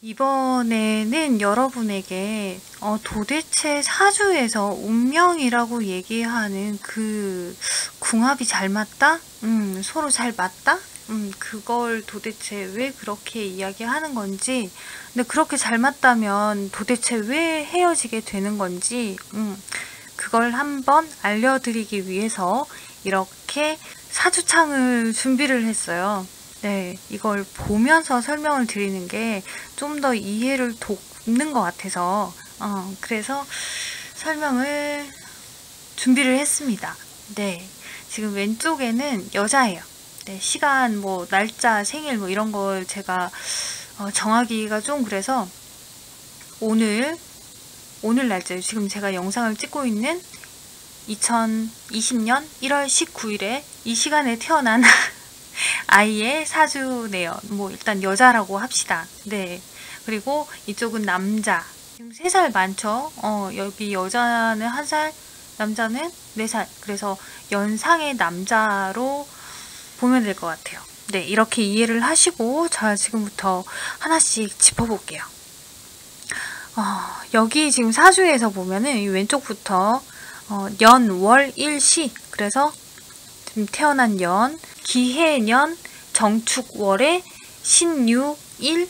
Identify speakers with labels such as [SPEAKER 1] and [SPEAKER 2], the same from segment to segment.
[SPEAKER 1] 이번에는 여러분에게 도대체 사주에서 운명이라고 얘기하는 그 궁합이 잘 맞다? 서로 잘 맞다? 그걸 도대체 왜 그렇게 이야기하는 건지, 근데 그렇게 잘 맞다면 도대체 왜 헤어지게 되는 건지, 그걸 한번 알려드리기 위해서 이렇게 사주창을 준비를 했어요. 네, 이걸 보면서 설명을 드리는 게 좀 더 이해를 돕는 것 같아서, 그래서 설명을 준비를 했습니다. 네, 지금 왼쪽에는 여자예요. 네, 시간, 뭐, 날짜, 생일, 뭐, 이런 걸 제가 정하기가 좀 그래서, 오늘 날짜예요. 지금 제가 영상을 찍고 있는 2020년 1월 19일에 이 시간에 태어난 아이의 사주네요. 뭐 일단 여자라고 합시다. 네. 그리고 이쪽은 남자. 지금 3살 많죠? 여기 여자는 1살, 남자는 4살. 그래서 연상의 남자로 보면 될 것 같아요. 네, 이렇게 이해를 하시고 자, 지금부터 하나씩 짚어볼게요. 여기 지금 사주에서 보면은 이 왼쪽부터 연, 월, 일, 시. 그래서 지금 태어난 연, 기해년, 정축월에 신유일,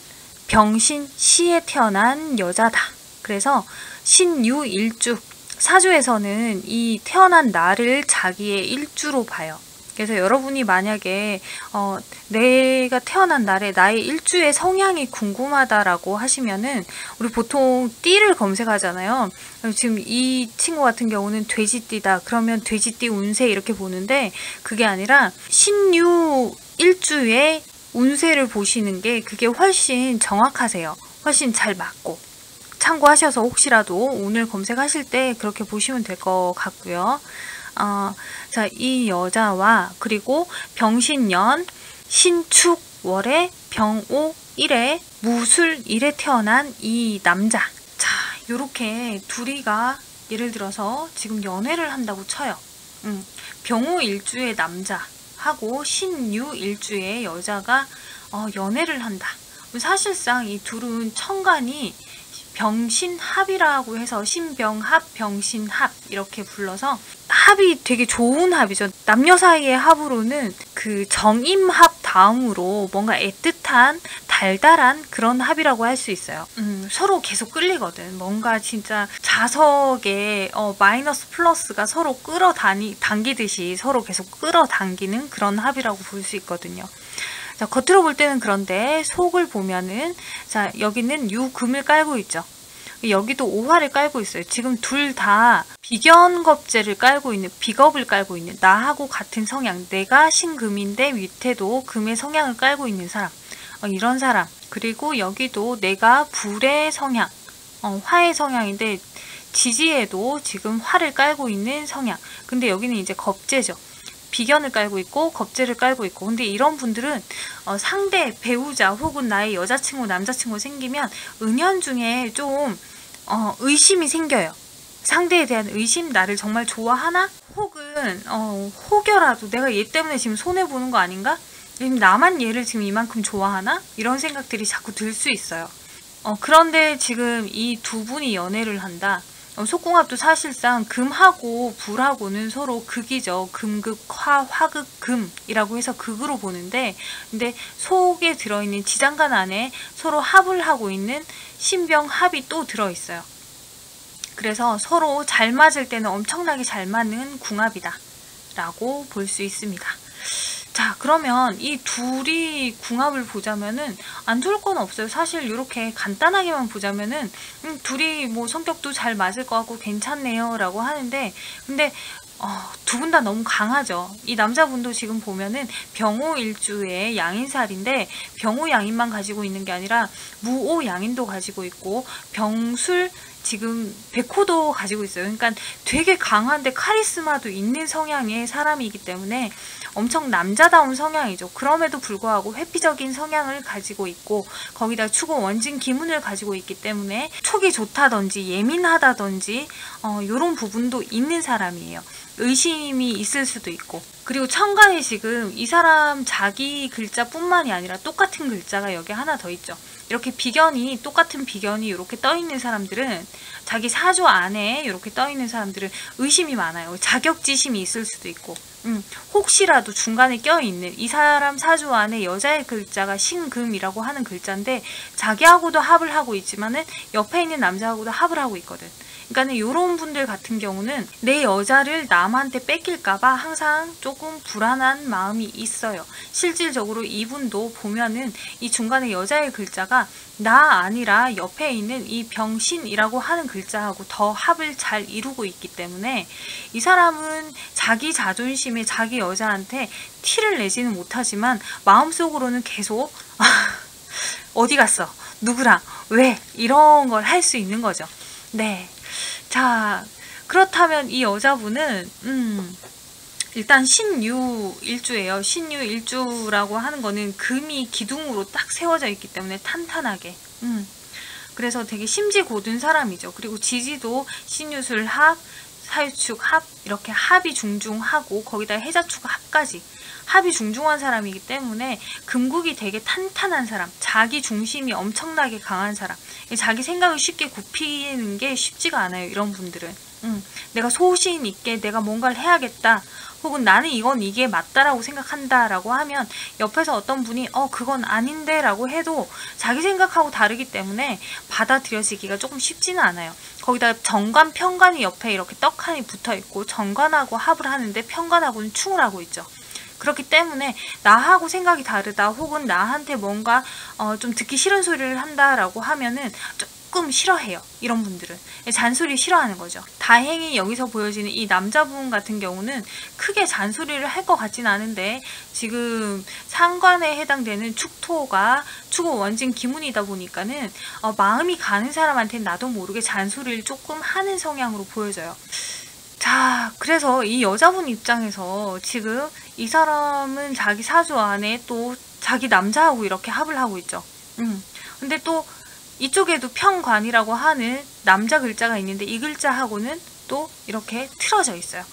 [SPEAKER 1] 병신시에 태어난 여자다. 그래서 신유일주, 사주에서는 이 태어난 날을 자기의 일주로 봐요. 그래서 여러분이 만약에 내가 태어난 날에 나의 일주의 성향이 궁금하다라고 하시면은 우리 보통 띠를 검색하잖아요. 지금 이 친구 같은 경우는 돼지띠다. 그러면 돼지띠 운세 이렇게 보는데 그게 아니라 신유 일주의 운세를 보시는 게 그게 훨씬 정확하세요. 훨씬 잘 맞고. 참고하셔서 혹시라도 오늘 검색하실 때 그렇게 보시면 될 것 같고요. 자, 이 여자와 그리고 병신년, 신축월에 병오일에 무술일에 태어난 이 남자. 자, 요렇게 둘이가 예를 들어서 지금 연애를 한다고 쳐요. 병오일주의 남자하고 신유일주의 여자가 연애를 한다. 사실상 이 둘은 천간이 병신합이라고 해서 신병합, 병신합 이렇게 불러서 합이 되게 좋은 합이죠. 남녀 사이의 합으로는 그 정임합 다음으로 뭔가 애틋한 달달한 그런 합이라고 할 수 있어요. 서로 계속 끌리거든. 뭔가 진짜 자석에 마이너스 플러스가 서로 당기듯이 서로 계속 끌어당기는 그런 합이라고 볼 수 있거든요. 자, 겉으로 볼 때는 그런데 속을 보면은 자, 여기는 유금을 깔고 있죠. 여기도 오화를 깔고 있어요. 지금 둘 다 비견겁제를 깔고 있는, 비겁을 깔고 있는, 나하고 같은 성향, 내가 신금인데 밑에도 금의 성향을 깔고 있는 사람, 이런 사람. 그리고 여기도 내가 불의 성향, 화의 성향인데 지지에도 지금 화를 깔고 있는 성향. 근데 여기는 이제 겁제죠. 비견을 깔고 있고 겁제를 깔고 있고. 근데 이런 분들은 상대 배우자 혹은 나의 여자친구 남자친구 생기면 은연중에 좀 의심이 생겨요. 상대에 대한 의심, 나를 정말 좋아하나? 혹은 혹여라도 내가 얘 때문에 지금 손해보는 거 아닌가? 나만 얘를 지금 이만큼 좋아하나? 이런 생각들이 자꾸 들 수 있어요. 그런데 지금 이 두 분이 연애를 한다. 속궁합도 사실상 금하고 불하고는 서로 극이죠. 금극, 화극, 금이라고 해서 극으로 보는데, 근데 속에 들어있는 지장간 안에 서로 합을 하고 있는 신병합이 또 들어있어요. 그래서 서로 잘 맞을 때는 엄청나게 잘 맞는 궁합이다 라고 볼 수 있습니다. 자, 그러면 이 둘이 궁합을 보자면은 안 좋을 건 없어요. 사실 이렇게 간단하게만 보자면은 둘이 뭐 성격도 잘 맞을 것 같고 괜찮네요 라고 하는데, 근데 두 분 다 너무 강하죠. 이 남자분도 지금 보면은 병오일주의 양인살인데 병오양인만 가지고 있는 게 아니라 무오양인도 가지고 있고 병술 지금 백호도 가지고 있어요. 그러니까 되게 강한데 카리스마도 있는 성향의 사람이기 때문에 엄청 남자다운 성향이죠. 그럼에도 불구하고 회피적인 성향을 가지고 있고 거기다 추고 원진 기문을 가지고 있기 때문에 촉이 좋다든지 예민하다든지 이런 부분도 있는 사람이에요. 의심이 있을 수도 있고. 그리고 천간에 지금 이 사람 자기 글자뿐만이 아니라 똑같은 글자가 여기 하나 더 있죠. 이렇게 비견이, 똑같은 비견이 이렇게 떠 있는 사람들은, 자기 사주 안에 이렇게 떠 있는 사람들은 의심이 많아요. 자격지심이 있을 수도 있고, 혹시라도 중간에 껴있는 이 사람 사주 안에 여자의 글자가 신금이라고 하는 글자인데, 자기하고도 합을 하고 있지만은 옆에 있는 남자하고도 합을 하고 있거든. 그러니까 이런 분들 같은 경우는 내 여자를 남한테 뺏길까봐 항상 조금 불안한 마음이 있어요. 실질적으로 이분도 보면은 이 중간에 여자의 글자가 나 아니라 옆에 있는 이 병신이라고 하는 글자하고 더 합을 잘 이루고 있기 때문에 이 사람은 자기 자존심에 자기 여자한테 티를 내지는 못하지만 마음속으로는 계속 어디 갔어? 누구랑? 왜? 이런 걸 할 수 있는 거죠. 네. 자, 그렇다면 이 여자분은 일단 신유일주예요. 신유일주라고 하는 거는 금이 기둥으로 딱 세워져 있기 때문에 탄탄하게. 그래서 되게 심지 고든 사람이죠. 그리고 지지도 신유술 합, 사유축 합, 이렇게 합이 중중하고 거기다 해자축 합까지 합이 중중한 사람이기 때문에 금국이 되게 탄탄한 사람, 자기 중심이 엄청나게 강한 사람, 자기 생각을 쉽게 굽히는 게 쉽지가 않아요. 이런 분들은 내가 소신 있게 내가 뭔가를 해야겠다, 혹은 나는 이게 맞다라고 생각한다라고 하면 옆에서 어떤 분이 그건 아닌데 라고 해도 자기 생각하고 다르기 때문에 받아들여지기가 조금 쉽지는 않아요. 거기다 정관, 편관이 옆에 이렇게 떡하니 붙어있고 정관하고 합을 하는데 편관하고는 충을 하고 있죠. 그렇기 때문에 나하고 생각이 다르다, 혹은 나한테 뭔가 좀 듣기 싫은 소리를 한다라고 하면은 조금 싫어해요. 이런 분들은 잔소리 싫어하는 거죠. 다행히 여기서 보여지는 이 남자분 같은 경우는 크게 잔소리를 할 것 같진 않은데, 지금 상관에 해당되는 축토가 축오 원진 기문이다 보니까는 마음이 가는 사람한테는 나도 모르게 잔소리를 조금 하는 성향으로 보여져요. 자, 그래서 이 여자분 입장에서 지금 이 사람은 자기 사주 안에 또 자기 남자하고 이렇게 합을 하고 있죠. 근데 또 이쪽에도 편관이라고 하는 남자 글자가 있는데 이 글자하고는 또 이렇게 틀어져 있어요.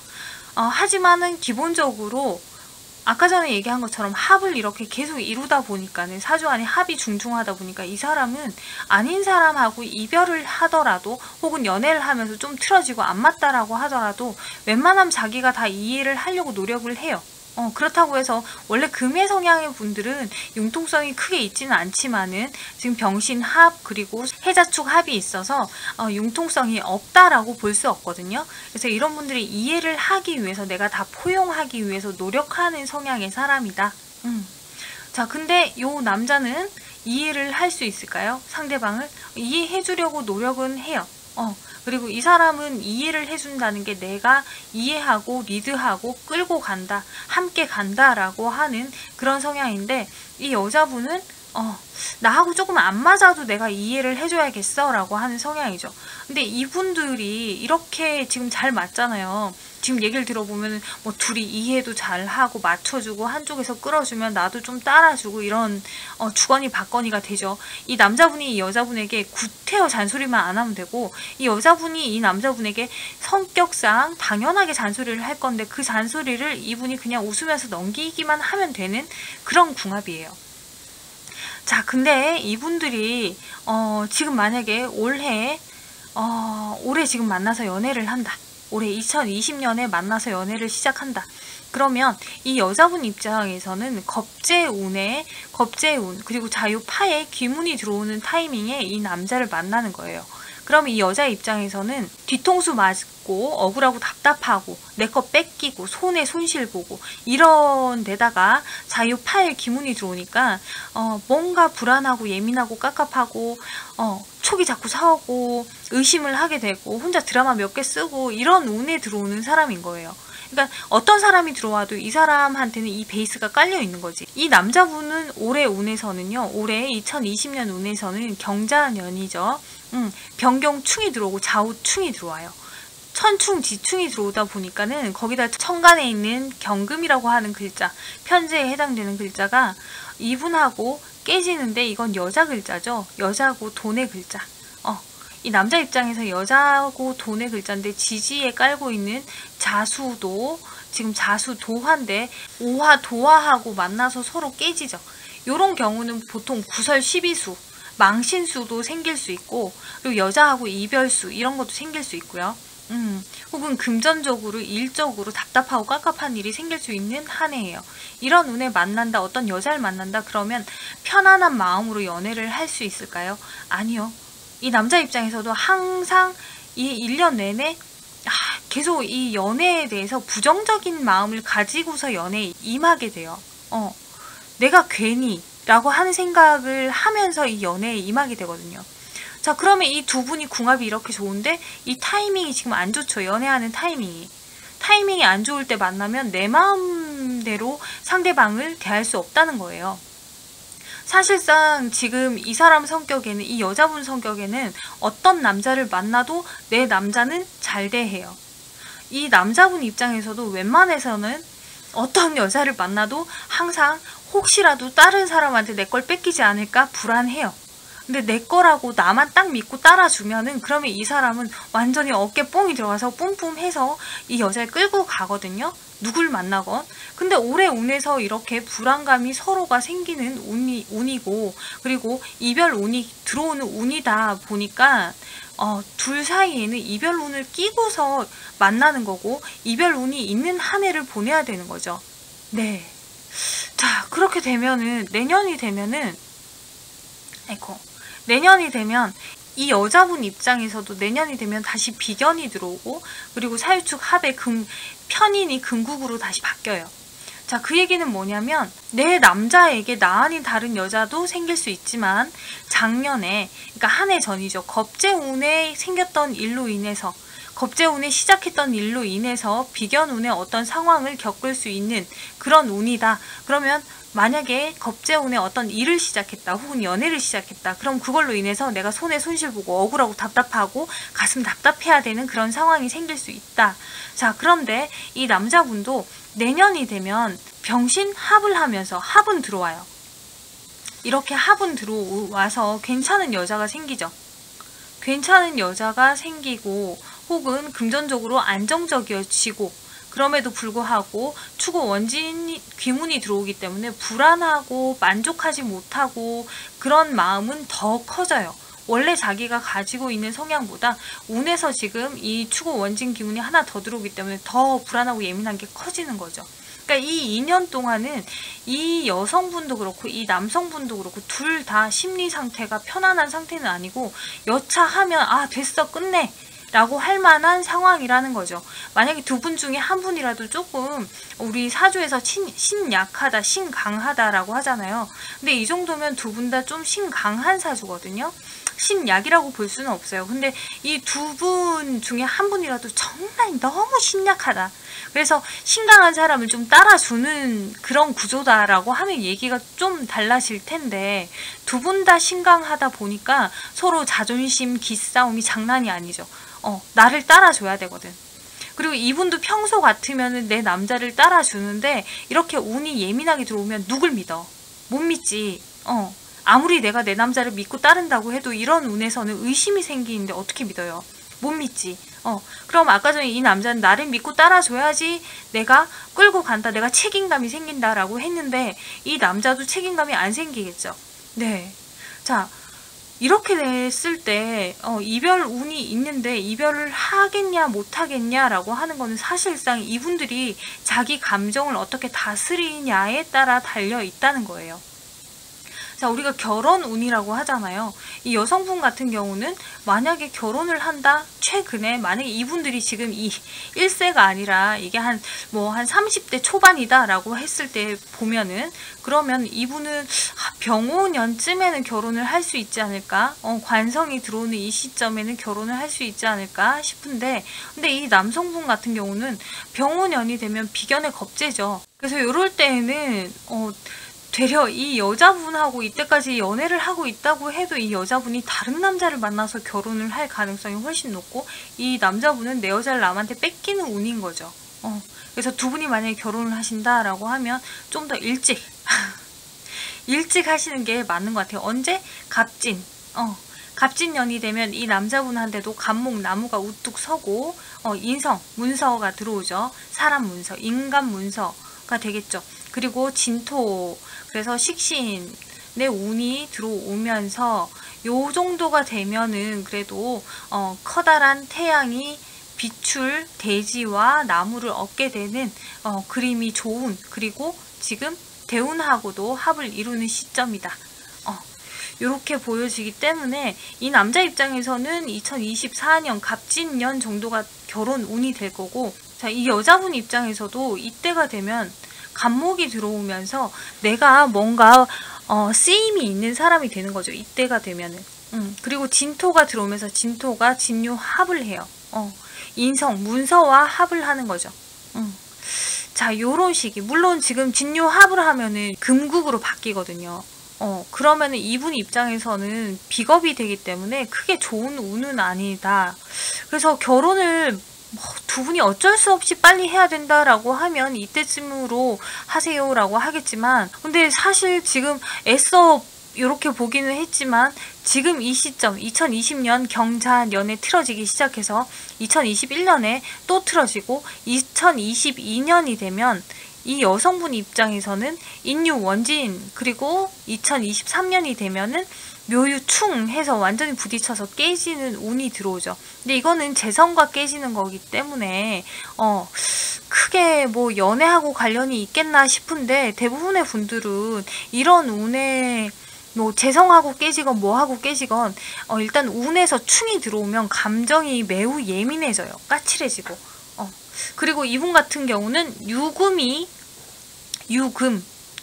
[SPEAKER 1] 하지만은 기본적으로 아까 전에 얘기한 것처럼 합을 이렇게 계속 이루다 보니까는, 사주 안에 합이 중중하다 보니까 이 사람은 아닌 사람하고 이별을 하더라도, 혹은 연애를 하면서 좀 틀어지고 안 맞다라고 하더라도 웬만하면 자기가 다 이해를 하려고 노력을 해요. 그렇다고 해서 원래 금의 성향의 분들은 융통성이 크게 있지는 않지만은 지금 병신 합 그리고 해자축 합이 있어서 융통성이 없다라고 볼 수 없거든요. 그래서 이런 분들이 이해를 하기 위해서, 내가 다 포용하기 위해서 노력하는 성향의 사람이다. 자, 근데 요 남자는 이해를 할 수 있을까요? 상대방을 이해해 주려고 노력은 해요. 그리고 이 사람은 이해를 해준다는 게 내가 이해하고 리드하고 끌고 간다, 함께 간다라고 하는 그런 성향인데, 이 여자분은 나하고 조금 안 맞아도 내가 이해를 해줘야겠어 라고 하는 성향이죠. 근데 이분들이 이렇게 지금 잘 맞잖아요. 지금 얘기를 들어보면 뭐 둘이 이해도 잘하고 맞춰주고 한쪽에서 끌어주면 나도 좀 따라주고 이런 주거니 받거니가 되죠. 이 남자분이 이 여자분에게 구태여 잔소리만 안 하면 되고, 이 여자분이 이 남자분에게 성격상 당연하게 잔소리를 할 건데 그 잔소리를 이분이 그냥 웃으면서 넘기기만 하면 되는 그런 궁합이에요. 자, 근데 이분들이 지금 만약에 올해 지금 만나서 연애를 한다, 올해 2020년에 만나서 연애를 시작한다, 그러면 이 여자분 입장에서는 겁재운 그리고 자유파에 귀문이 들어오는 타이밍에 이 남자를 만나는 거예요. 그럼 이 여자 입장에서는 뒤통수 맞고 억울하고 답답하고 내 거 뺏기고 손에 손실 보고 이런 데다가 자유파의 기문이 들어오니까 뭔가 불안하고 예민하고 깝깝하고 촉이 자꾸 사오고 의심을 하게 되고 혼자 드라마 몇 개 쓰고 이런 운에 들어오는 사람인 거예요. 그러니까 어떤 사람이 들어와도 이 사람한테는 이 베이스가 깔려 있는 거지. 이 남자분은 올해 운에서는요, 올해 2020년 운에서는 경자년이죠. 변경충이 들어오고 좌우충이 들어와요. 천충, 지충이 들어오다 보니까는 거기다 천간에 있는 경금이라고 하는 글자, 편제에 해당되는 글자가 이분하고 깨지는데, 이건 여자 글자죠. 여자고 돈의 글자. 이 남자 입장에서 여자고 돈의 글자인데 지지에 깔고 있는 자수도 지금 자수도화인데 오화 도화하고 만나서 서로 깨지죠. 요런 경우는 보통 구설 12수, 망신수도 생길 수 있고, 그리고 여자하고 이별수 이런 것도 생길 수 있고요. 혹은 금전적으로 일적으로 답답하고 깝깝한 일이 생길 수 있는 한 해예요. 이런 운에 만난다, 어떤 여자를 만난다 그러면 편안한 마음으로 연애를 할 수 있을까요? 아니요. 이 남자 입장에서도 항상 이 1년 내내 계속 이 연애에 대해서 부정적인 마음을 가지고서 연애에 임하게 돼요. 내가 괜히 라고 하는 생각을 하면서 이 연애에 임하게 되거든요. 자, 그러면 이 두 분이 궁합이 이렇게 좋은데 이 타이밍이 지금 안 좋죠. 연애하는 타이밍이 안 좋을 때 만나면 내 마음대로 상대방을 대할 수 없다는 거예요. 사실상 지금 이 사람 성격에는, 이 여자분 성격에는 어떤 남자를 만나도 내 남자는 잘 대해요. 이 남자분 입장에서도 웬만해서는 어떤 여자를 만나도 항상 혹시라도 다른 사람한테 내 걸 뺏기지 않을까 불안해요. 근데 내 거라고 나만 딱 믿고 따라주면은 그러면 이 사람은 완전히 어깨 뽕이 들어가서 뿜뿜해서 이 여자를 끌고 가거든요. 누굴 만나건. 근데 올해 운에서 이렇게 불안감이 서로가 생기는 운이고, 그리고 이별 운이 들어오는 운이다 보니까 둘 사이에는 이별 운을 끼고서 만나는 거고, 이별 운이 있는 한 해를 보내야 되는 거죠. 네. 자, 그렇게 되면은 내년이 되면 이 여자분 입장에서도 내년이 되면 다시 비견이 들어오고, 그리고 사유축 합의 편인이 금국으로 다시 바뀌어요. 자, 그 얘기는 뭐냐면 내 남자에게 나 아닌 다른 여자도 생길 수 있지만 작년에, 그러니까 한 해 전이죠. 겁재운에 생겼던 일로 인해서, 겁재운에 시작했던 일로 인해서 비견운의 어떤 상황을 겪을 수 있는 그런 운이다. 그러면 만약에 겁재운에 어떤 일을 시작했다, 혹은 연애를 시작했다, 그럼 그걸로 인해서 내가 손에 손실 보고 억울하고 답답하고 가슴 답답해야 되는 그런 상황이 생길 수 있다. 자, 그런데 이 남자분도 내년이 되면 병신 합을 하면서 합은 들어와요. 이렇게 합은 들어와서 괜찮은 여자가 생기죠. 괜찮은 여자가 생기고, 혹은 금전적으로 안정적이어지고, 그럼에도 불구하고 축구 원진 귀문이 들어오기 때문에 불안하고 만족하지 못하고 그런 마음은 더 커져요. 원래 자기가 가지고 있는 성향보다 운에서 지금 이 축구 원진 기운이 하나 더 들어오기 때문에 더 불안하고 예민한 게 커지는 거죠. 그러니까 이 2년 동안은 이 여성분도 그렇고 이 남성분도 그렇고 둘 다 심리 상태가 편안한 상태는 아니고, 여차하면 됐어 끝내 라고 할 만한 상황이라는 거죠. 만약에 두 분 중에 한 분이라도 조금 우리 사주에서 신약하다, 신강하다라고 하잖아요. 근데 이 정도면 두 분 다 좀 신강한 사주거든요. 신약이라고 볼 수는 없어요. 근데 이 두 분 중에 한 분이라도 정말 너무 신약하다, 그래서 신강한 사람을 좀 따라주는 그런 구조다라고 하면 얘기가 좀 달라질 텐데, 두 분 다 신강하다 보니까 서로 자존심, 기싸움이 장난이 아니죠. 나를 따라줘야 되거든. 그리고 이분도 평소 같으면 내 남자를 따라주는데 이렇게 운이 예민하게 들어오면 누굴 믿어? 못 믿지. 아무리 내가 내 남자를 믿고 따른다고 해도 이런 운에서는 의심이 생기는데 어떻게 믿어요? 못 믿지. 그럼 아까 전에 이 남자는 나를 믿고 따라줘야지 내가 끌고 간다, 내가 책임감이 생긴다라고 했는데 이 남자도 책임감이 안 생기겠죠. 네. 자, 이렇게 됐을 때 이별 운이 있는데 이별을 하겠냐 못하겠냐라고 하는 거는 사실상 이분들이 자기 감정을 어떻게 다스리냐에 따라 달려 있다는 거예요. 자, 우리가 결혼 운이라고 하잖아요. 이 여성분 같은 경우는 만약에 결혼을 한다, 최근에 만약에 이분들이 지금 이 1세가 아니라 이게 한 30대 초반이다 라고 했을 때 보면은, 그러면 이분은 병오년쯤에는 결혼을 할 수 있지 않을까, 관성이 들어오는 이 시점에는 결혼을 할 수 있지 않을까 싶은데, 근데 이 남성분 같은 경우는 병오년이 되면 비견의 겁재죠. 그래서 이럴 때에는 되려 이 여자분하고 이때까지 연애를 하고 있다고 해도 이 여자분이 다른 남자를 만나서 결혼을 할 가능성이 훨씬 높고, 이 남자분은 내 여자를 남한테 뺏기는 운인 거죠. 그래서 두 분이 만약에 결혼을 하신다라고 하면 좀 더 일찍 하시는 게 맞는 것 같아요. 언제? 갑진. 갑진년이 되면 이 남자분한테도 갑목 나무가 우뚝 서고 인성, 문서가 들어오죠. 사람 문서, 인간 문서가 되겠죠. 그리고 진토, 그래서 식신의 운이 들어오면서 요 정도가 되면은 그래도 커다란 태양이 비출 대지와 나무를 얻게 되는 그림이 좋은, 그리고 지금 대운하고도 합을 이루는 시점이다. 이렇게 보여지기 때문에 이 남자 입장에서는 2024년 갑진년 정도가 결혼 운이 될 거고, 자, 이 여자분 입장에서도 이때가 되면 갑목이 들어오면서 내가 뭔가 쓰임이 있는 사람이 되는 거죠. 이때가 되면은. 그리고 진토가 들어오면서 진토가 진유 합을 해요. 인성, 문서와 합을 하는 거죠. 자, 요런 시기. 물론 지금 진유 합을 하면은 금국으로 바뀌거든요. 그러면은 이분 입장에서는 비겁이 되기 때문에 크게 좋은 운은 아니다. 그래서 결혼을 두 분이 어쩔 수 없이 빨리 해야 된다라고 하면 이때쯤으로 하세요라고 하겠지만, 근데 사실 지금 애써 이렇게 보기는 했지만 지금 이 시점 2020년 경자년에 틀어지기 시작해서 2021년에 또 틀어지고 2022년이 되면 이 여성분 입장에서는 인유 원진, 그리고 2023년이 되면은 묘유충 해서 완전히 부딪혀서 깨지는 운이 들어오죠. 근데 이거는 재성과 깨지는 거기 때문에 크게 뭐 연애하고 관련이 있겠나 싶은데, 대부분의 분들은 이런 운에 뭐 재성하고 깨지건 뭐하고 깨지건 일단 운에서 충이 들어오면 감정이 매우 예민해져요. 까칠해지고. 그리고 이분 같은 경우는 유금,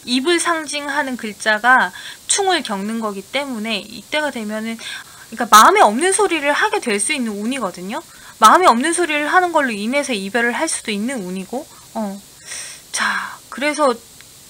[SPEAKER 1] 입을 상징하는 글자가 충을 겪는 거기 때문에 이때가 되면은, 그러니까 마음에 없는 소리를 하게 될 수 있는 운이거든요. 마음에 없는 소리를 하는 걸로 인해서 이별을 할 수도 있는 운이고, 자, 그래서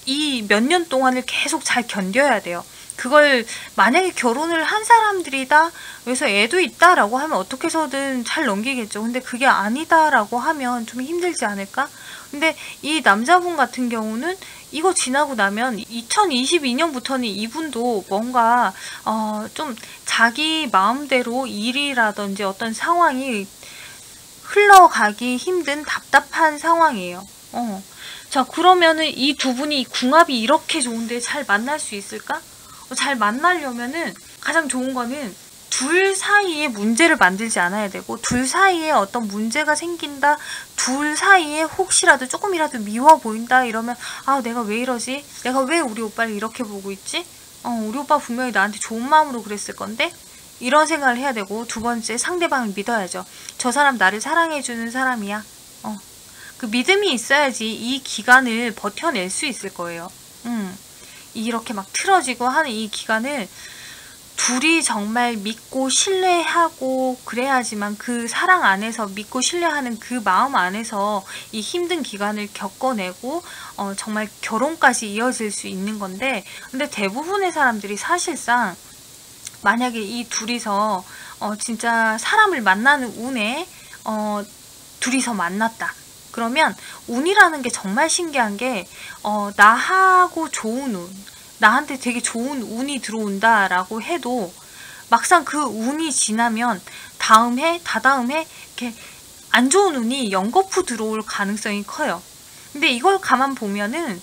[SPEAKER 1] 이 몇 년 동안을 계속 잘 견뎌야 돼요. 그걸 만약에 결혼을 한 사람들이다, 그래서 애도 있다라고 하면 어떻게 해서든 잘 넘기겠죠. 근데 그게 아니다라고 하면 좀 힘들지 않을까? 근데 이 남자분 같은 경우는 이거 지나고 나면 2022년부터는 이분도 뭔가 좀 자기 마음대로 일이라든지 어떤 상황이 흘러가기 힘든 답답한 상황이에요. 자, 그러면은 이 두 분이 궁합이 이렇게 좋은데 잘 만날 수 있을까? 잘 만나려면은 가장 좋은 거는 둘 사이에 문제를 만들지 않아야 되고, 둘 사이에 어떤 문제가 생긴다, 둘 사이에 혹시라도 조금이라도 미워 보인다 이러면 내가 왜 이러지? 내가 왜 우리 오빠를 이렇게 보고 있지? 우리 오빠 분명히 나한테 좋은 마음으로 그랬을 건데? 이런 생각을 해야 되고, 두 번째, 상대방을 믿어야죠. 저 사람 나를 사랑해주는 사람이야. 그 믿음이 있어야지 이 기간을 버텨낼 수 있을 거예요. 이렇게 막 틀어지고 하는 이 기간을 둘이 정말 믿고 신뢰하고 그래야지만 그 사랑 안에서, 믿고 신뢰하는 그 마음 안에서 이 힘든 기간을 겪어내고 정말 결혼까지 이어질 수 있는 건데, 근데 대부분의 사람들이 사실상 만약에 이 둘이서 진짜 사람을 만나는 운에 둘이서 만났다. 그러면 운이라는 게 정말 신기한 게 나하고 좋은 운, 나한테 되게 좋은 운이 들어온다라고 해도 막상 그 운이 지나면 다음 해, 다다음 해 이렇게 안 좋은 운이 연거푸 들어올 가능성이 커요. 근데 이걸 가만 보면은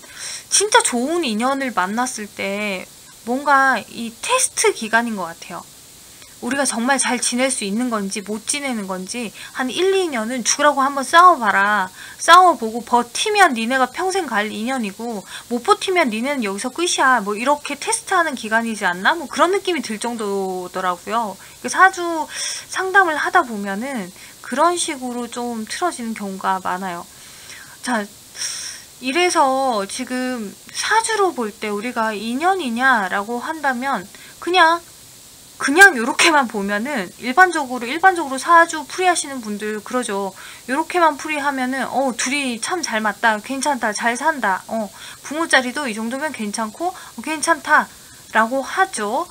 [SPEAKER 1] 진짜 좋은 인연을 만났을 때 뭔가 이 테스트 기간인 것 같아요. 우리가 정말 잘 지낼 수 있는 건지 못 지내는 건지 한 1, 2년은 죽으라고 한번 싸워봐라. 싸워보고 버티면 니네가 평생 갈 인연이고, 못 버티면 니네는 여기서 끝이야. 뭐 이렇게 테스트하는 기간이지 않나? 뭐 그런 느낌이 들 정도더라고요. 사주 상담을 하다 보면은 그런 식으로 좀 틀어지는 경우가 많아요. 자, 이래서 지금 사주로 볼 때 우리가 인연이냐라고 한다면 그냥 요렇게만 보면은 일반적으로 사주 풀이하시는 분들 그러죠. 요렇게만 풀이하면은 둘이 참 잘 맞다, 괜찮다, 잘 산다, 부모 자리도 이 정도면 괜찮고 괜찮다 라고 하죠.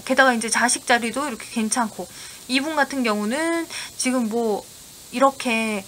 [SPEAKER 1] 게다가 이제 자식 자리도 이렇게 괜찮고, 이분 같은 경우는 지금 뭐 이렇게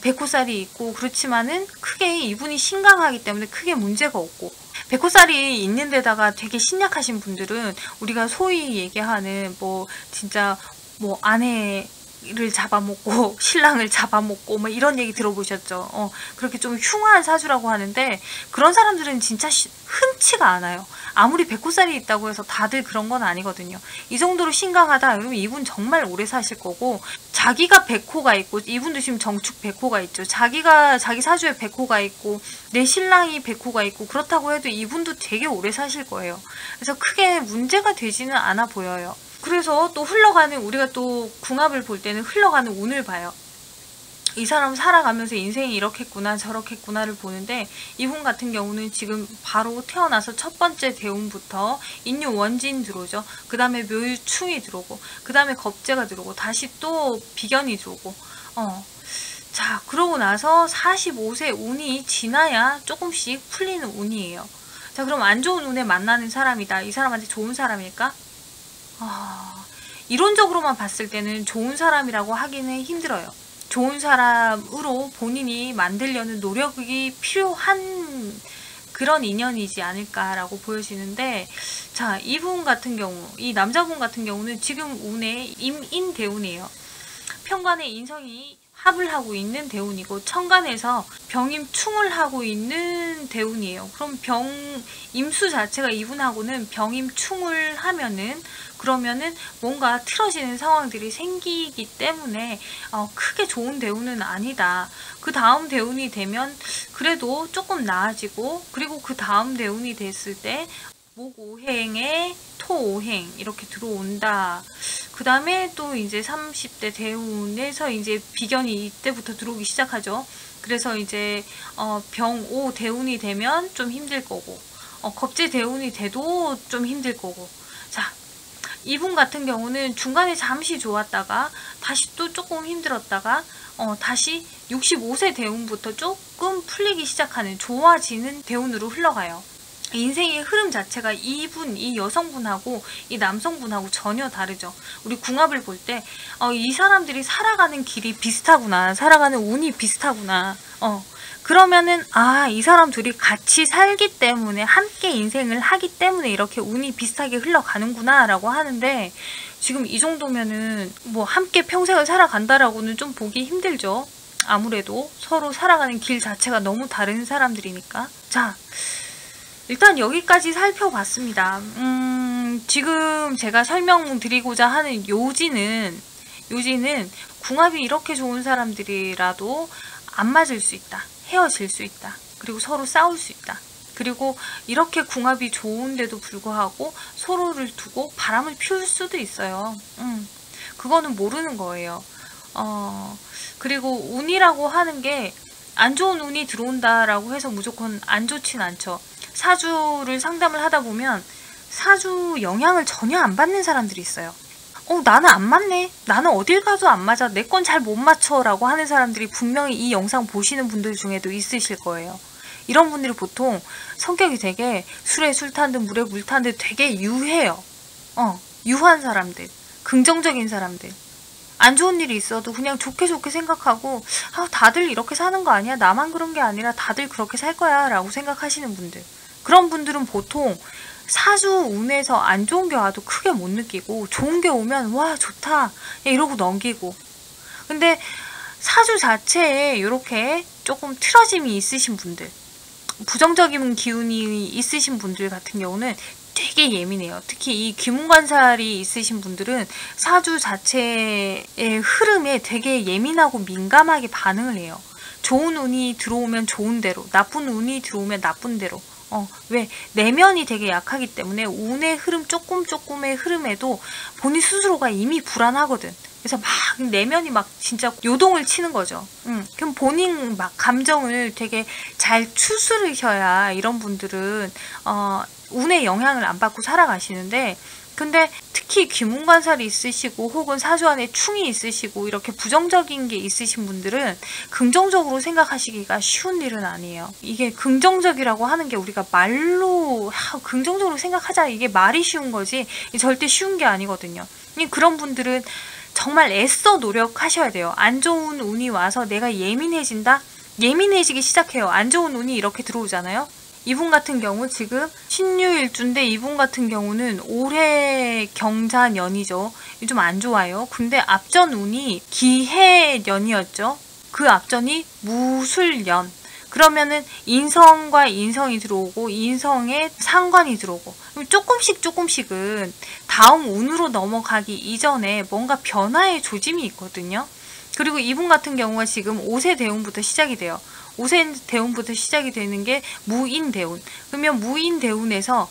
[SPEAKER 1] 백호살이 있고 그렇지만은 크게 이분이 신강하기 때문에 크게 문제가 없고, 백호살이 있는 데다가 되게 신약하신 분들은 우리가 소위 얘기하는 뭐 진짜 뭐 아내를 잡아먹고 신랑을 잡아먹고 뭐 이런 얘기 들어보셨죠? 그렇게 좀 흉한 사주라고 하는데 그런 사람들은 진짜 흔치가 않아요. 아무리 백호살이 있다고 해서 다들 그런 건 아니거든요. 이 정도로 심각하다 그러면 이분 정말 오래 사실 거고, 자기가 백호가 있고, 이분도 지금 정축 백호가 있죠. 자기 사주에 백호가 있고 내 신랑이 백호가 있고 그렇다고 해도 이분도 되게 오래 사실 거예요. 그래서 크게 문제가 되지는 않아 보여요. 그래서 또 우리가 또 궁합을 볼 때는 흘러가는 운을 봐요. 이 사람 살아가면서 인생이 이렇겠구나 저렇겠구나를 보는데, 이분 같은 경우는 지금 바로 태어나서 첫 번째 대운부터 인유 원진 들어오죠. 그 다음에 묘유충이 들어오고, 그 다음에 겁재가 들어오고, 다시 또 비견이 들어오고, 자, 그러고 나서 45세 운이 지나야 조금씩 풀리는 운이에요. 자, 그럼 안 좋은 운에 만나는 사람이다. 이 사람한테 좋은 사람일까? 이론적으로만 봤을 때는 좋은 사람이라고 하기는 힘들어요. 좋은 사람으로 본인이 만들려는 노력이 필요한 그런 인연이지 않을까라고 보여지는데, 자, 이분 같은 경우, 이 남자분 같은 경우는 지금 운에 임인대운이에요. 편관에 인성이 합을 하고 있는 대운이고, 천간에서 병임충을 하고 있는 대운이에요. 그럼 임수 자체가 이분하고는 병임충을 하면은, 그러면은 뭔가 틀어지는 상황들이 생기기 때문에 크게 좋은 대운은 아니다. 그 다음 대운이 되면 그래도 조금 나아지고, 그리고 그 다음 대운이 됐을 때 목오행에 토오행 이렇게 들어온다. 그 다음에 또 이제 30대 대운에서 이제 비견이 이때부터 들어오기 시작하죠. 그래서 이제 병오 대운이 되면 좀 힘들 거고, 겁재 대운이 돼도 좀 힘들 거고. 자, 이분 같은 경우는 중간에 잠시 좋았다가 다시 또 조금 힘들었다가 다시 65세 대운부터 조금 풀리기 시작하는, 좋아지는 대운으로 흘러가요. 인생의 흐름 자체가 이 여성분하고 이 남성분하고 전혀 다르죠. 우리 궁합을 볼 때 이 사람들이 살아가는 길이 비슷하구나, 살아가는 운이 비슷하구나, 그러면은 이 사람 둘이 같이 살기 때문에, 함께 인생을 하기 때문에 이렇게 운이 비슷하게 흘러가는구나 라고 하는데, 지금 이 정도면은 뭐 함께 평생을 살아간다라고는 좀 보기 힘들죠. 아무래도 서로 살아가는 길 자체가 너무 다른 사람들이니까. 자, 일단 여기까지 살펴봤습니다. 지금 제가 설명드리고자 하는 요지는 궁합이 이렇게 좋은 사람들이라도 안 맞을 수 있다. 헤어질 수 있다. 그리고 서로 싸울 수 있다. 그리고 이렇게 궁합이 좋은데도 불구하고 서로를 두고 바람을 피울 수도 있어요. 그거는 모르는 거예요. 그리고 운이라고 하는 게 안 좋은 운이 들어온다라고 해서 무조건 안 좋진 않죠. 사주를 상담을 하다 보면 사주 영향을 전혀 안 받는 사람들이 있어요. 나는 안 맞네. 나는 어딜 가도 안 맞아. 내 건 잘 못 맞춰. 라고 하는 사람들이 분명히 이 영상 보시는 분들 중에도 있으실 거예요. 이런 분들이 보통 성격이 되게 술에 술 탄 듯 물에 물 탄 듯 되게 유해요. 유한 사람들, 긍정적인 사람들. 안 좋은 일이 있어도 그냥 좋게 생각하고, 다들 이렇게 사는 거 아니야? 나만 그런 게 아니라 다들 그렇게 살 거야 라고 생각하시는 분들. 그런 분들은 보통 사주 운에서 안 좋은 게 와도 크게 못 느끼고, 좋은 게 오면 와 좋다 이러고 넘기고. 근데 사주 자체에 이렇게 조금 틀어짐이 있으신 분들, 부정적인 기운이 있으신 분들 같은 경우는 되게 예민해요. 특히 이 귀문관살이 있으신 분들은 사주 자체의 흐름에 되게 예민하고 민감하게 반응을 해요. 좋은 운이 들어오면 좋은 대로, 나쁜 운이 들어오면 나쁜 대로. 왜? 내면이 되게 약하기 때문에 운의 흐름, 조금의 흐름에도 본인 스스로가 이미 불안하거든. 그래서 막 내면이 막 진짜 요동을 치는 거죠. 그럼 본인 막 감정을 되게 잘 추스르셔야 이런 분들은 운의 영향을 안 받고 살아가시는데, 근데 특히 귀문관살이 있으시고 혹은 사주 안에 충이 있으시고 이렇게 부정적인 게 있으신 분들은 긍정적으로 생각하시기가 쉬운 일은 아니에요. 이게 긍정적이라고 하는 게 우리가 말로 긍정적으로 생각하자, 이게 말이 쉬운 거지 절대 쉬운 게 아니거든요. 그런 분들은 정말 애써 노력하셔야 돼요. 안 좋은 운이 와서 내가 예민해진다? 예민해지기 시작해요. 안 좋은 운이 이렇게 들어오잖아요. 이분 같은 경우 지금 신유일주인데 이분 같은 경우는 올해 경자년이죠. 좀 안 좋아요. 근데 앞전 운이 기해년이었죠. 그 앞전이 무술년. 그러면은 인성과 인성이 들어오고 인성에 상관이 들어오고 조금씩은 다음 운으로 넘어가기 이전에 뭔가 변화의 조짐이 있거든요. 그리고 이분 같은 경우가 지금 5세 대운부터 시작이 돼요. 5세 대운부터 시작이 되는 게 무인대운. 그러면 무인대운에서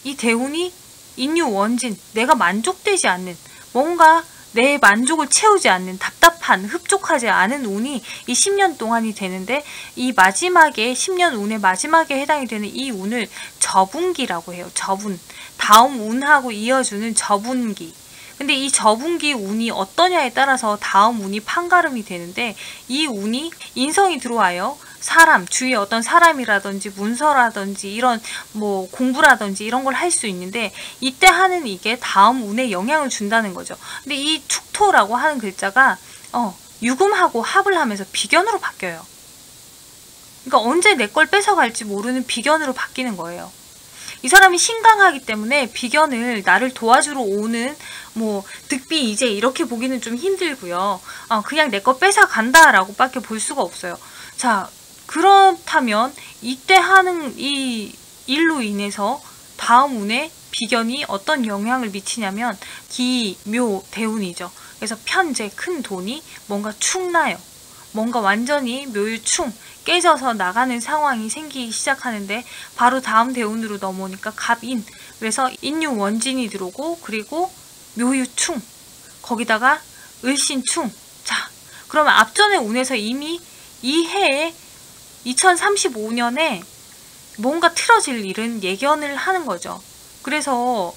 [SPEAKER 1] 이 대운이 인유원진, 내가 만족되지 않는, 뭔가 내 만족을 채우지 않는, 답답한, 흡족하지 않은 운이 이 10년 동안이 되는데, 이 마지막에 10년 운의 마지막에 해당이 되는 이 운을 저분기라고 해요. 저분. 다음 운하고 이어주는 저분기. 근데 이 저분기 운이 어떠냐에 따라서 다음 운이 판가름이 되는데, 이 운이 인성이 들어와요. 사람, 주위에 어떤 사람이라든지 문서라든지 이런 뭐 공부라든지 이런 걸 할 수 있는데, 이때 하는 이게 다음 운에 영향을 준다는 거죠. 근데 이 축토라고 하는 글자가 유금하고 합을 하면서 비견으로 바뀌어요. 그러니까 언제 내 걸 뺏어갈지 모르는 비견으로 바뀌는 거예요. 이 사람이 신강하기 때문에 비견을 나를 도와주러 오는 뭐 득비이제 이렇게 보기는 좀 힘들고요. 그냥 내 거 뺏어간다라고 밖에 볼 수가 없어요. 자, 그렇다면 이때 하는 이 일로 인해서 다음 운에 비견이 어떤 영향을 미치냐면 기, 묘, 대운이죠. 그래서 편재, 큰 돈이 뭔가 축나요. 뭔가 완전히 묘유충 깨져서 나가는 상황이 생기기 시작하는데, 바로 다음 대운으로 넘어오니까 갑인, 그래서 인유원진이 들어오고, 그리고 묘유충, 거기다가 을신충. 자, 그러면 앞전의 운에서 이미 이 해에 2035년에 뭔가 틀어질 일은 예견을 하는 거죠. 그래서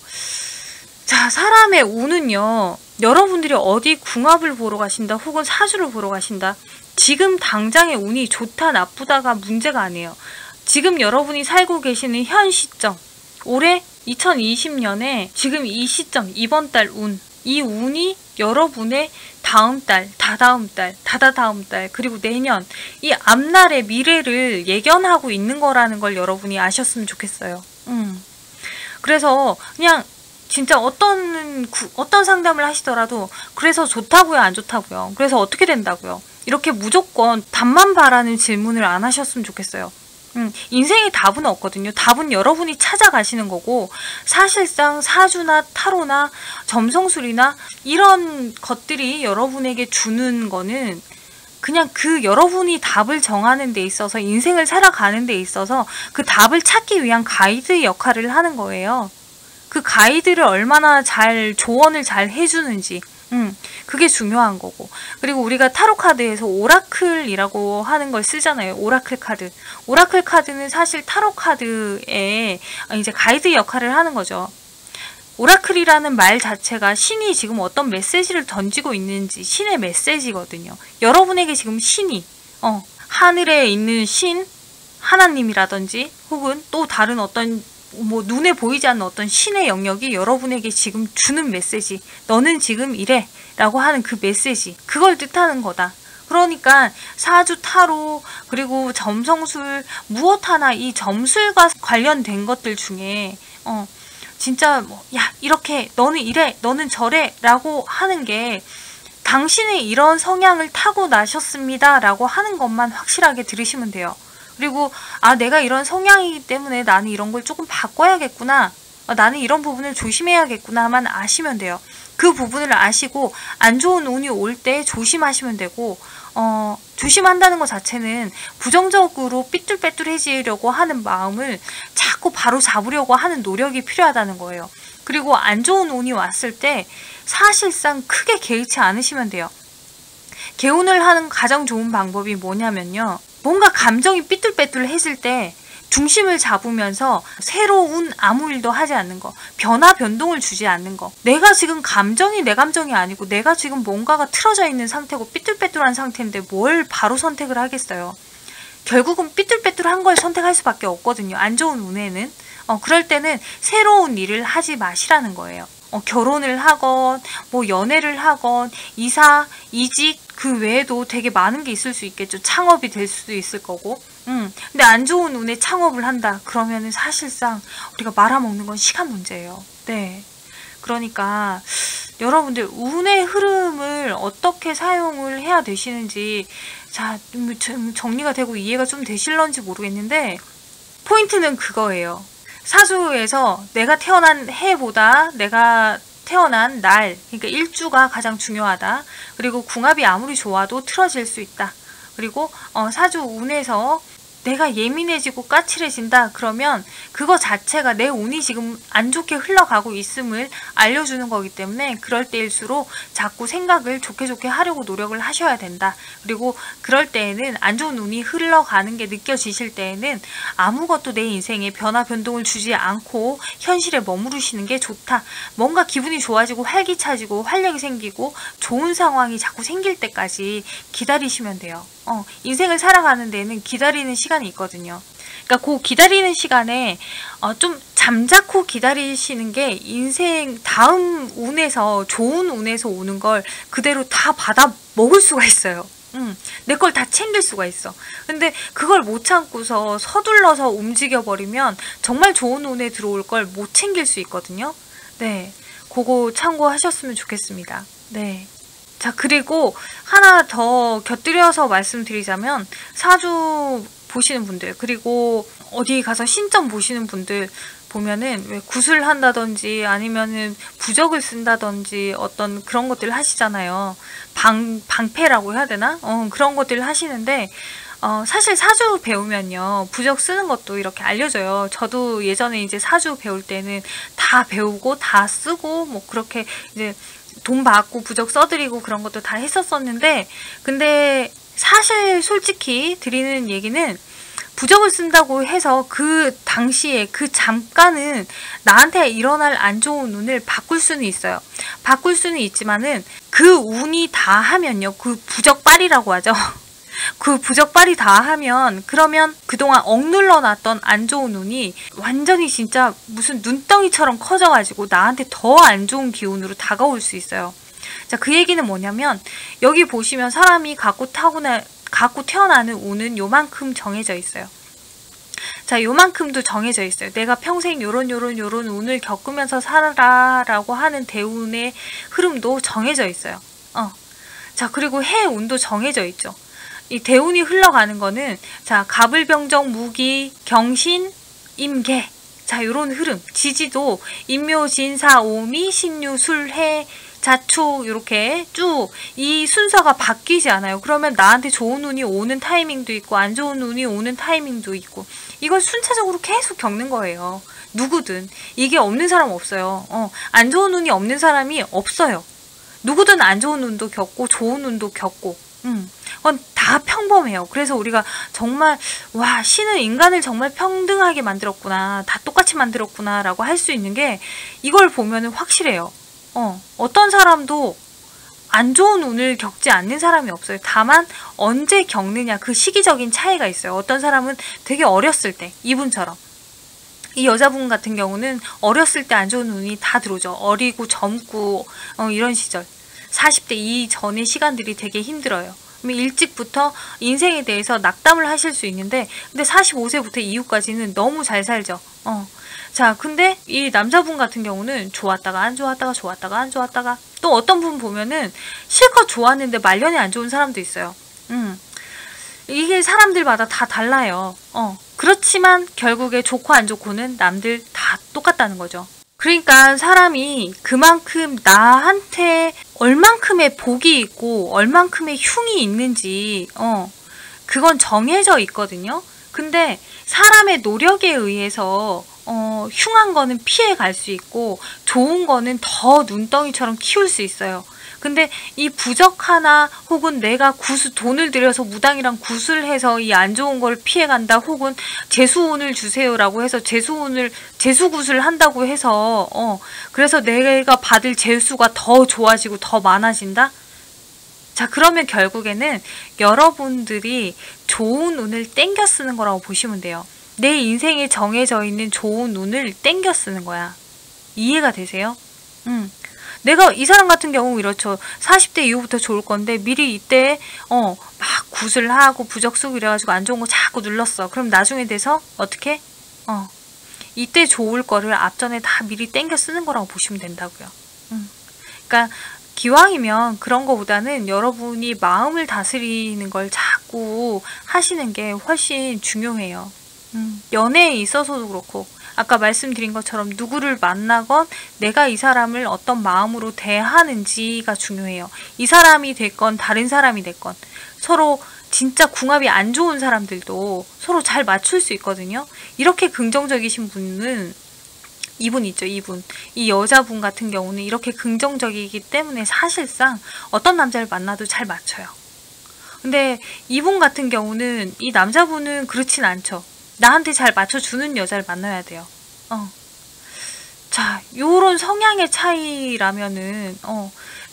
[SPEAKER 1] 자, 사람의 운은요, 여러분들이 어디 궁합을 보러 가신다 혹은 사주를 보러 가신다, 지금 당장의 운이 좋다 나쁘다가 문제가 아니에요. 지금 여러분이 살고 계시는 현 시점, 올해 2020년에 지금 이 시점, 이번 달 운, 이 운이 여러분의 다음 달, 다다음 달, 다다다음 달, 그리고 내년, 이 앞날의 미래를 예견하고 있는 거라는 걸 여러분이 아셨으면 좋겠어요. 그래서 그냥 진짜 어떤 상담을 하시더라도 그래서 좋다고요, 안 좋다고요? 그래서 어떻게 된다고요? 이렇게 무조건 답만 바라는 질문을 안 하셨으면 좋겠어요. 인생의 답은 없거든요. 답은 여러분이 찾아가시는 거고, 사실상 사주나 타로나 점성술이나 이런 것들이 여러분에게 주는 거는 그냥 그 여러분이 답을 정하는 데 있어서, 인생을 살아가는 데 있어서 그 답을 찾기 위한 가이드 역할을 하는 거예요. 그 가이드를 얼마나 잘 조언을 잘 해주는지, 그게 중요한 거고. 그리고 우리가 타로 카드에서 오라클이라고 하는 걸 쓰잖아요. 오라클 카드. 오라클 카드는 사실 타로 카드에 이제 가이드 역할을 하는 거죠. 오라클이라는 말 자체가 신이 지금 어떤 메시지를 던지고 있는지, 신의 메시지거든요. 여러분에게 지금 신이 하늘에 있는 신, 하나님이라든지 혹은 또 다른 어떤 뭐 눈에 보이지 않는 어떤 신의 영역이 여러분에게 지금 주는 메시지, 너는 지금 이래 라고 하는 그 메시지, 그걸 뜻하는 거다. 그러니까 사주, 타로, 그리고 점성술, 무엇 하나 이 점술과 관련된 것들 중에 진짜 뭐 야, 이렇게 너는 이래, 너는 저래 라고 하는 게 당신의 이런 성향을 타고나셨습니다 라고 하는 것만 확실하게 들으시면 돼요. 그리고 내가 이런 성향이기 때문에 나는 이런 걸 조금 바꿔야겠구나, 나는 이런 부분을 조심해야겠구나만 아시면 돼요. 그 부분을 아시고 안 좋은 운이 올 때 조심하시면 되고, 조심한다는 것 자체는 부정적으로 삐뚤빼뚤해지려고 하는 마음을 자꾸 바로 잡으려고 하는 노력이 필요하다는 거예요. 그리고 안 좋은 운이 왔을 때 사실상 크게 개의치 않으시면 돼요. 개운을 하는 가장 좋은 방법이 뭐냐면요, 뭔가 감정이 삐뚤빼뚤해질 때 중심을 잡으면서 새로운 아무 일도 하지 않는 거, 변화 변동을 주지 않는 거. 내가 지금 감정이 내 감정이 아니고 내가 지금 뭔가가 틀어져 있는 상태고 삐뚤빼뚤한 상태인데 뭘 바로 선택을 하겠어요. 결국은 삐뚤빼뚤한 걸 선택할 수밖에 없거든요. 안 좋은 운에는. 그럴 때는 새로운 일을 하지 마시라는 거예요. 결혼을 하건 뭐 연애를 하건 이사, 이직, 그 외에도 되게 많은 게 있을 수 있겠죠. 창업이 될 수도 있을 거고. 근데 안 좋은 운에 창업을 한다. 그러면은 사실상 우리가 말아먹는 건 시간 문제예요. 네. 그러니까 여러분들 운의 흐름을 어떻게 사용을 해야 되시는지 자, 좀 정리가 되고 이해가 좀 되실런지 모르겠는데 포인트는 그거예요. 사주에서 내가 태어난 해보다 내가 태어난 날, 그러니까 일주가 가장 중요하다. 그리고 궁합이 아무리 좋아도 틀어질 수 있다. 그리고 사주 운에서 내가 예민해지고 까칠해진다. 그러면 그거 자체가 내 운이 지금 안 좋게 흘러가고 있음을 알려주는 거기 때문에 그럴 때일수록 자꾸 생각을 좋게 하려고 노력을 하셔야 된다. 그리고 그럴 때에는 안 좋은 운이 흘러가는 게 느껴지실 때에는 아무것도 내 인생에 변화 변동을 주지 않고 현실에 머무르시는 게 좋다. 뭔가 기분이 좋아지고 활기차지고 활력이 생기고 좋은 상황이 자꾸 생길 때까지 기다리시면 돼요. 인생을 살아가는 데는 기다리는 시간이 있거든요. 그러니까 그 기다리는 시간에 좀 잠자코 기다리시는 게 인생 다음 운에서 좋은 운에서 오는 걸 그대로 다 받아 먹을 수가 있어요. 내 걸 다 챙길 수가 있어. 근데 그걸 못 참고서 서둘러서 움직여 버리면 정말 좋은 운에 들어올 걸 못 챙길 수 있거든요. 네, 그거 참고하셨으면 좋겠습니다. 네. 자, 그리고 하나 더 곁들여서 말씀드리자면 사주 보시는 분들, 그리고 어디 가서 신점 보시는 분들 보면은 왜 구슬 한다든지 아니면은 부적을 쓴다든지 어떤 그런 것들 하시잖아요. 방패라고 해야 되나? 그런 것들 하시는데 사실 사주 배우면요, 부적 쓰는 것도 이렇게 알려줘요. 저도 예전에 이제 사주 배울 때는 다 배우고 다 쓰고 뭐 그렇게 이제 돈 받고 부적 써드리고 그런 것도 다 했었었는데, 근데 사실 솔직히 드리는 얘기는 부적을 쓴다고 해서 그 당시에 그 잠깐은 나한테 일어날 안 좋은 운을 바꿀 수는 있어요. 바꿀 수는 있지만은 그 운이 다 하면요, 그 부적빨이라고 하죠. 그 부적발이 다 하면 그러면 그동안 억눌러 놨던 안 좋은 운이 완전히 진짜 무슨 눈덩이처럼 커져가지고 나한테 더 안 좋은 기운으로 다가올 수 있어요. 자, 그 얘기는 뭐냐면 여기 보시면 사람이 갖고 태어나는 운은 요만큼 정해져 있어요. 자, 요만큼도 정해져 있어요. 내가 평생 요런 운을 겪으면서 살아라라고 하는 대운의 흐름도 정해져 있어요. 자, 그리고 해 운도 정해져 있죠. 이 대운이 흘러가는 거는 자, 갑을병정, 무기, 경신, 임계, 자, 요런 흐름. 지지도 임묘, 진사, 오미, 신유, 술, 해, 자축 이렇게 쭉 이 순서가 바뀌지 않아요. 그러면 나한테 좋은 운이 오는 타이밍도 있고 안 좋은 운이 오는 타이밍도 있고 이걸 순차적으로 계속 겪는 거예요. 누구든. 이게 없는 사람 없어요. 안 좋은 운이 없는 사람이 없어요. 누구든 안 좋은 운도 겪고 좋은 운도 겪고 그건 다 평범해요. 그래서 우리가 정말 와, 신은 인간을 정말 평등하게 만들었구나, 다 똑같이 만들었구나 라고 할 수 있는 게 이걸 보면은 확실해요. 어떤 사람도 안 좋은 운을 겪지 않는 사람이 없어요. 다만 언제 겪느냐, 그 시기적인 차이가 있어요. 어떤 사람은 되게 어렸을 때, 이분처럼 이 여자분 같은 경우는 어렸을 때 안 좋은 운이 다 들어오죠. 어리고 젊고 이런 시절 40대 이전의 시간들이 되게 힘들어요. 일찍부터 인생에 대해서 낙담을 하실 수 있는데 근데 45세부터 이후까지는 너무 잘 살죠. 자, 근데 이 남자분 같은 경우는 좋았다가 안 좋았다가 좋았다가 안 좋았다가 또 어떤 분 보면은 실컷 좋았는데 말년에 안 좋은 사람도 있어요. 이게 사람들마다 다 달라요. 그렇지만 결국에 좋고 안 좋고는 남들 다 똑같다는 거죠. 그러니까 사람이 그만큼 나한테 얼만큼의 복이 있고 얼만큼의 흉이 있는지 그건 정해져 있거든요. 근데 사람의 노력에 의해서 흉한 거는 피해 갈 수 있고 좋은 거는 더 눈덩이처럼 키울 수 있어요. 근데 이 부적 하나 혹은 내가 돈을 들여서 무당이랑 구슬해서 이 안 좋은 걸 피해간다, 혹은 재수운을 주세요라고 해서 재수구슬 한다고 해서 그래서 내가 받을 재수가 더 좋아지고 더 많아진다? 자, 그러면 결국에는 여러분들이 좋은 운을 땡겨 쓰는 거라고 보시면 돼요. 내 인생에 정해져 있는 좋은 운을 땡겨 쓰는 거야. 이해가 되세요? 내가 이 사람 같은 경우 이렇죠. 40대 이후부터 좋을 건데 미리 이때 막 굿을 하고 부적 쓰고 이래가지고 안 좋은 거 자꾸 눌렀어. 그럼 나중에 돼서 어떻게? 이때 좋을 거를 앞전에 다 미리 땡겨 쓰는 거라고 보시면 된다고요. 그러니까 기왕이면 그런 거보다는 여러분이 마음을 다스리는 걸 자꾸 하시는 게 훨씬 중요해요. 연애에 있어서도 그렇고 아까 말씀드린 것처럼 누구를 만나건 내가 이 사람을 어떤 마음으로 대하는지가 중요해요. 이 사람이 됐건 다른 사람이 됐건 서로 진짜 궁합이 안 좋은 사람들도 서로 잘 맞출 수 있거든요. 이렇게 긍정적이신 분은 이분 있죠, 이분. 이 여자분 같은 경우는 이렇게 긍정적이기 때문에 사실상 어떤 남자를 만나도 잘 맞춰요. 근데 이분 같은 경우는 이 남자분은 그렇진 않죠. 나한테 잘 맞춰주는 여자를 만나야 돼요. 자, 요런 성향의 차이라면은,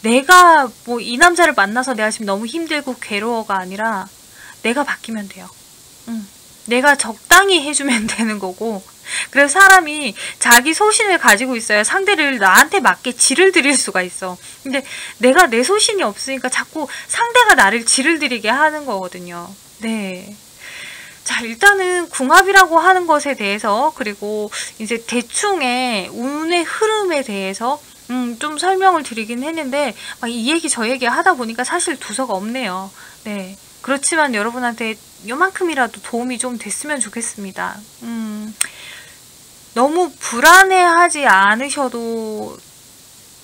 [SPEAKER 1] 내가 뭐 이 남자를 만나서 내가 지금 너무 힘들고 괴로워가 아니라 내가 바뀌면 돼요. 내가 적당히 해주면 되는 거고, 그래서 사람이 자기 소신을 가지고 있어야 상대를 나한테 맞게 질을 들일 수가 있어. 근데 내가 내 소신이 없으니까 자꾸 상대가 나를 질을 들이게 하는 거거든요. 네. 자, 일단은 궁합이라고 하는 것에 대해서 그리고 이제 대충의 운의 흐름에 대해서 좀 설명을 드리긴 했는데 막 이 얘기 저 얘기 하다 보니까 사실 두서가 없네요. 네. 그렇지만 여러분한테 요만큼이라도 도움이 좀 됐으면 좋겠습니다. 너무 불안해하지 않으셔도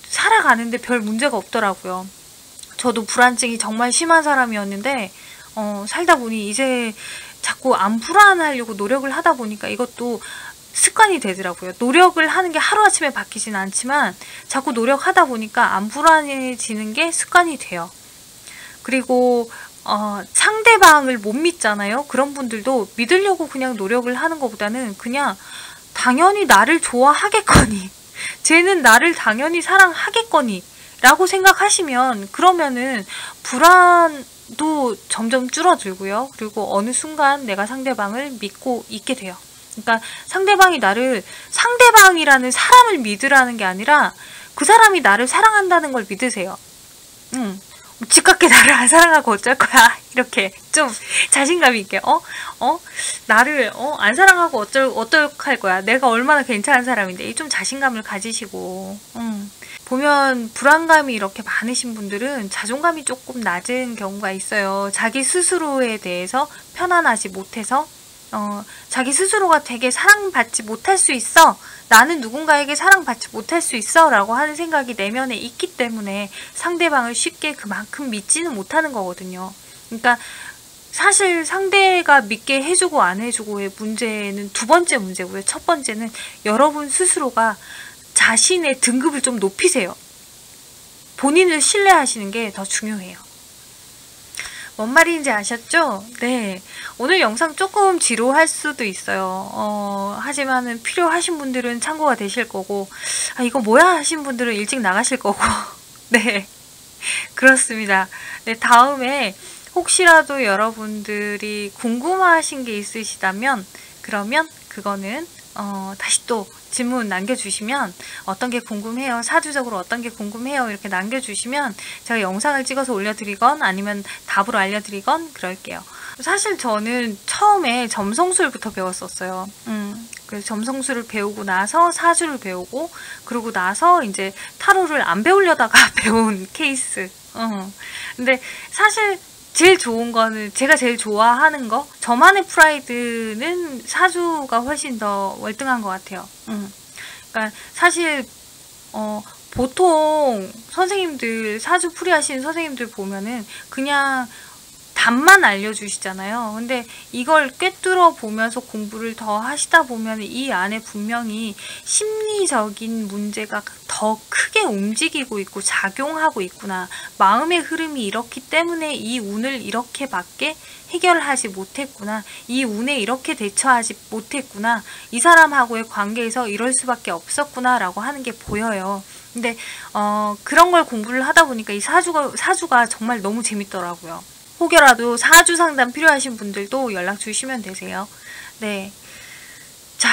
[SPEAKER 1] 살아가는데 별 문제가 없더라고요. 저도 불안증이 정말 심한 사람이었는데 살다 보니 이제 자꾸 안 불안하려고 노력을 하다 보니까 이것도 습관이 되더라고요. 노력을 하는 게 하루아침에 바뀌진 않지만 자꾸 노력하다 보니까 안 불안해지는 게 습관이 돼요. 그리고 상대방을 못 믿잖아요. 그런 분들도 믿으려고 그냥 노력을 하는 것보다는 그냥 당연히 나를 좋아하겠거니 쟤는 나를 당연히 사랑하겠거니 라고 생각하시면 그러면은 불안도 점점 줄어들고요. 그리고 어느 순간 내가 상대방을 믿고 있게 돼요. 그러니까 상대방이라는 사람을 믿으라는 게 아니라 그 사람이 나를 사랑한다는 걸 믿으세요. 집값게 나를 안 사랑하고 어쩔 거야. 이렇게 좀 자신감 있게 나를 안 사랑하고 어떡할 거야. 내가 얼마나 괜찮은 사람인데 이 좀 자신감을 가지시고 보면 불안감이 이렇게 많으신 분들은 자존감이 조금 낮은 경우가 있어요. 자기 스스로에 대해서 편안하지 못해서 자기 스스로가 되게 사랑받지 못할 수 있어. 나는 누군가에게 사랑받지 못할 수 있어 라고 하는 생각이 내면에 있기 때문에 상대방을 쉽게 그만큼 믿지는 못하는 거거든요. 그러니까 사실 상대가 믿게 해주고 안 해주고의 문제는 두 번째 문제고요. 첫 번째는 여러분 스스로가 자신의 등급을 좀 높이세요. 본인을 신뢰하시는 게 더 중요해요. 뭔 말인지 아셨죠? 네. 오늘 영상 조금 지루할 수도 있어요. 하지만은 필요하신 분들은 참고가 되실 거고, 이거 뭐야 하신 분들은 일찍 나가실 거고, 네. 그렇습니다. 네, 다음에 혹시라도 여러분들이 궁금하신 게 있으시다면, 그러면 그거는, 다시 또 질문 남겨주시면 어떤 게 궁금해요? 사주적으로 어떤 게 궁금해요? 이렇게 남겨주시면 제가 영상을 찍어서 올려드리건 아니면 답으로 알려드리건 그럴게요. 사실 저는 처음에 점성술부터 배웠었어요. 그래서 점성술을 배우고 나서 사주를 배우고 그러고 나서 이제 타로를 안 배우려다가 배운 케이스. 근데 사실 제일 좋은 거는 제가 제일 좋아하는 거 저만의 프라이드는 사주가 훨씬 더 월등한 것 같아요. 그러니까 사실 보통 선생님들 사주 풀이하시는 선생님들 보면은 그냥 답만 알려주시잖아요. 근데 이걸 꿰뚫어 보면서 공부를 더 하시다 보면 이 안에 분명히 심리적인 문제가 더 크게 움직이고 있고 작용하고 있구나. 마음의 흐름이 이렇기 때문에 이 운을 이렇게밖에 해결하지 못했구나. 이 운에 이렇게 대처하지 못했구나. 이 사람하고의 관계에서 이럴 수밖에 없었구나 라고 하는 게 보여요. 근데 그런 걸 공부를 하다 보니까 이 사주가 정말 너무 재밌더라고요. 혹여라도 사주 상담 필요하신 분들도 연락 주시면 되세요. 네. 자,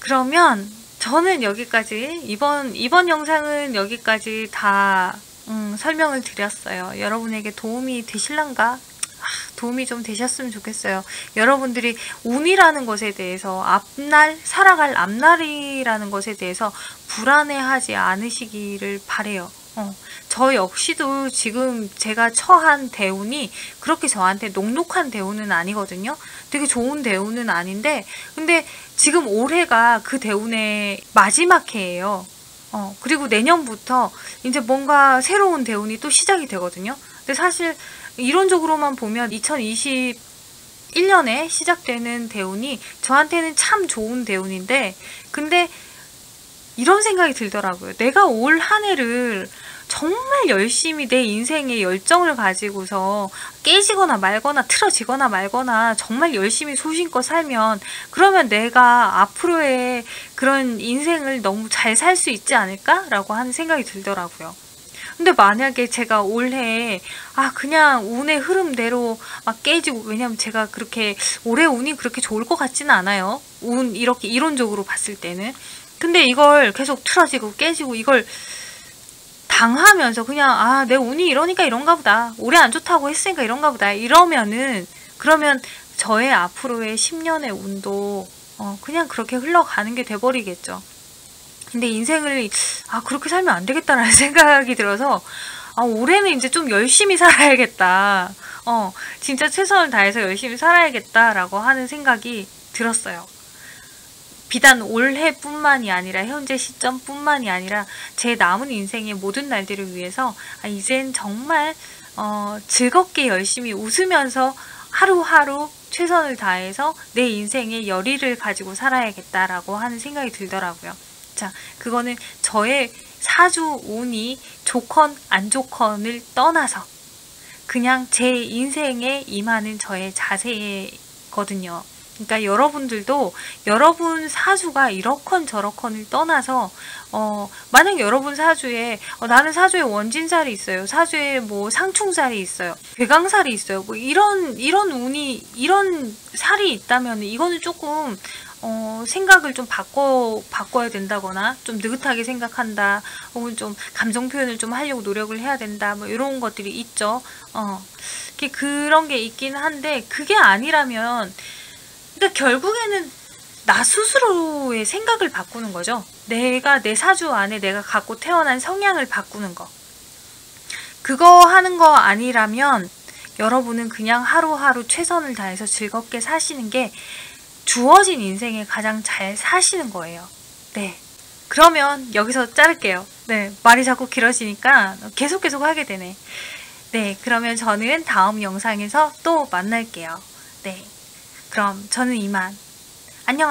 [SPEAKER 1] 그러면 저는 여기까지, 이번 영상은 여기까지 다 설명을 드렸어요. 여러분에게 도움이 되실란가? 도움이 좀 되셨으면 좋겠어요. 여러분들이 운이라는 것에 대해서, 살아갈 앞날이라는 것에 대해서 불안해하지 않으시기를 바래요. 저 역시도 지금 제가 처한 대운이 그렇게 저한테 녹록한 대운은 아니거든요. 되게 좋은 대운은 아닌데, 근데 지금 올해가 그 대운의 마지막 해예요. 그리고 내년부터 이제 뭔가 새로운 대운이 또 시작이 되거든요. 근데 사실 이론적으로만 보면 2021년에 시작되는 대운이 저한테는 참 좋은 대운인데, 근데 이런 생각이 들더라고요. 내가 올 한 해를 정말 열심히 내 인생에 열정을 가지고서 깨지거나 말거나 틀어지거나 말거나 정말 열심히 소신껏 살면, 그러면 내가 앞으로의 그런 인생을 너무 잘 살 수 있지 않을까라고 하는 생각이 들더라고요. 근데 만약에 제가 올해 그냥 운의 흐름대로 막 깨지고, 왜냐면 제가 그렇게 올해 운이 그렇게 좋을 것 같지는 않아요. 이렇게 이론적으로 봤을 때는. 근데 이걸 계속 틀어지고 깨지고 이걸 당하면서 그냥 내 운이 이러니까 이런가 보다, 올해 안 좋다고 했으니까 이런가 보다 그러면 저의 앞으로의 10년의 운도 그냥 그렇게 흘러가는 게 돼버리겠죠. 근데 인생을 그렇게 살면 안 되겠다라는 생각이 들어서 올해는 이제 좀 열심히 살아야겠다. 진짜 최선을 다해서 열심히 살아야겠다라고 하는 생각이 들었어요. 비단 올해뿐만이 아니라 현재 시점뿐만이 아니라 제 남은 인생의 모든 날들을 위해서 이젠 정말 즐겁게 열심히 웃으면서 하루하루 최선을 다해서 내 인생의 열의를 가지고 살아야겠다라고 하는 생각이 들더라고요. 자, 그거는 저의 사주 운이 좋건 안 좋건을 떠나서 그냥 제 인생에 임하는 저의 자세거든요. 그러니까 여러분들도 여러분 사주가 이렇건 저렇건을 떠나서 만약 여러분 사주에 나는 사주에 원진살이 있어요, 사주에 뭐 상충살이 있어요, 괴강살이 있어요, 뭐 이런 운이, 이런 살이 있다면 이거는 조금 생각을 좀 바꿔야 된다거나, 좀 느긋하게 생각한다, 혹은 좀 감정 표현을 좀 하려고 노력을 해야 된다, 뭐 이런 것들이 있죠. 그런 게 있긴 한데, 그게 아니라면, 그러니까 결국에는 나 스스로의 생각을 바꾸는 거죠. 내가 내 사주 안에 내가 갖고 태어난 성향을 바꾸는 거. 그거 하는 거 아니라면 여러분은 그냥 하루하루 최선을 다해서 즐겁게 사시는 게 주어진 인생에 가장 잘 사시는 거예요. 네. 그러면 여기서 자를게요. 네. 말이 자꾸 길어지니까 계속 하게 되네. 네. 그러면 저는 다음 영상에서 또 만날게요. 네. 그럼 저는 이만. 안녕.